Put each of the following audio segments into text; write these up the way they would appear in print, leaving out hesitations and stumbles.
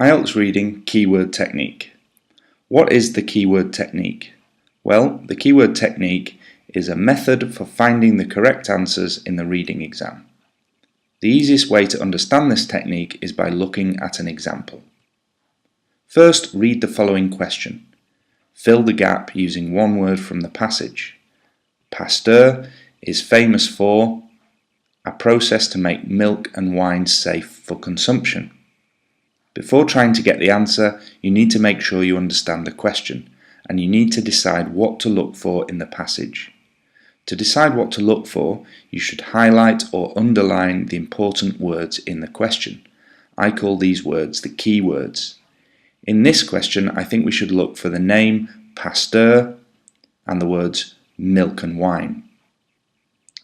IELTS reading keyword technique. What is the keyword technique? Well, the keyword technique is a method for finding the correct answers in the reading exam. The easiest way to understand this technique is by looking at an example. First, read the following question. Fill the gap using one word from the passage. Pasteur is famous for a process to make milk and wine safe for consumption. Before trying to get the answer, you need to make sure you understand the question, and you need to decide what to look for in the passage. To decide what to look for, you should highlight or underline the important words in the question. I call these words the key words. In this question, I think we should look for the name Pasteur and the words milk and wine.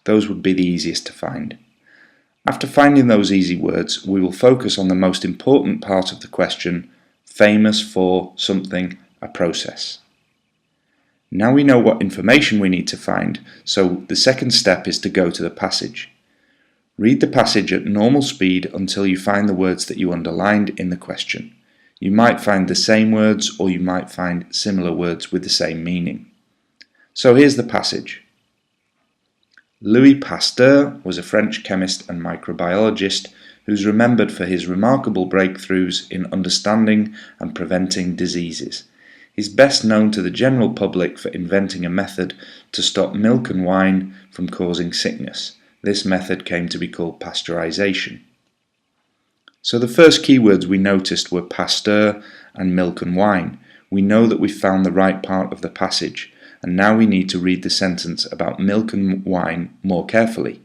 Those would be the easiest to find. After finding those easy words, we will focus on the most important part of the question, famous for something, a process. Now we know what information we need to find, so the second step is to go to the passage. Read the passage at normal speed until you find the words that you underlined in the question. You might find the same words or you might find similar words with the same meaning. So here's the passage. Louis Pasteur was a French chemist and microbiologist who's remembered for his remarkable breakthroughs in understanding and preventing diseases. He's best known to the general public for inventing a method to stop milk and wine from causing sickness. This method came to be called pasteurization. So the first keywords we noticed were Pasteur and milk and wine. We know that we found the right part of the passage. And now we need to read the sentence about milk and wine more carefully.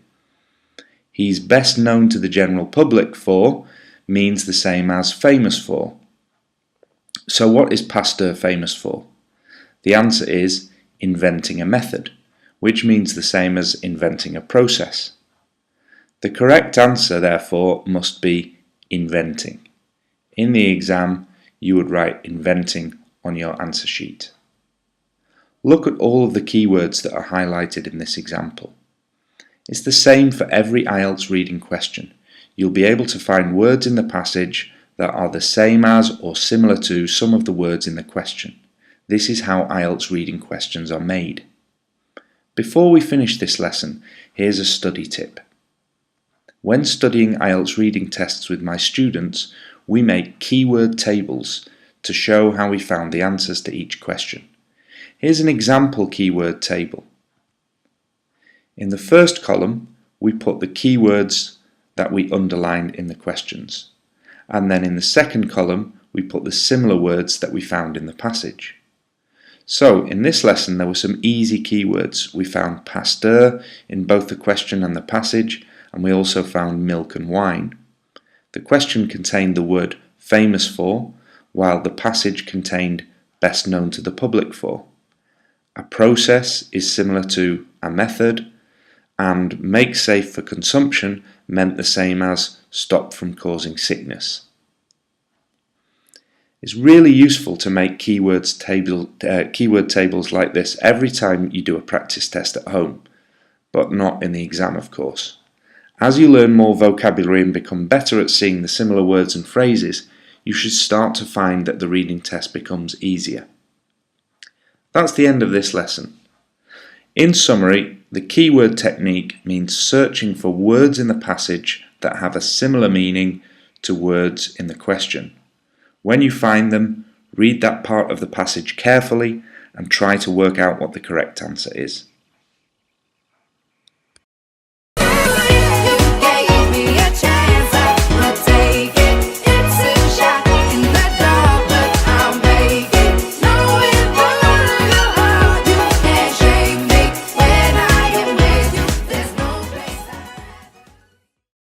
He's best known to the general public for means the same as famous for. So what is Pasteur famous for? The answer is inventing a method, which means the same as inventing a process. The correct answer, therefore, must be inventing. In the exam, you would write inventing on your answer sheet. Look at all of the keywords that are highlighted in this example. It's the same for every IELTS reading question. You'll be able to find words in the passage that are the same as or similar to some of the words in the question. This is how IELTS reading questions are made. Before we finish this lesson, here's a study tip. When studying IELTS reading tests with my students, we make keyword tables to show how we found the answers to each question. Here's an example keyword table. In the first column, we put the keywords that we underlined in the questions. And then in the second column, we put the similar words that we found in the passage. So, in this lesson, there were some easy keywords. We found Pasteur in both the question and the passage, and we also found milk and wine. The question contained the word famous for, while the passage contained best known to the public for. A process is similar to a method, and make safe for consumption meant the same as stop from causing sickness. It's really useful to make keyword tables like this every time you do a practice test at home, but not in the exam, of course. As you learn more vocabulary and become better at seeing the similar words and phrases, you should start to find that the reading test becomes easier. That's the end of this lesson. In summary, the keyword technique means searching for words in the passage that have a similar meaning to words in the question. When you find them, read that part of the passage carefully and try to work out what the correct answer is.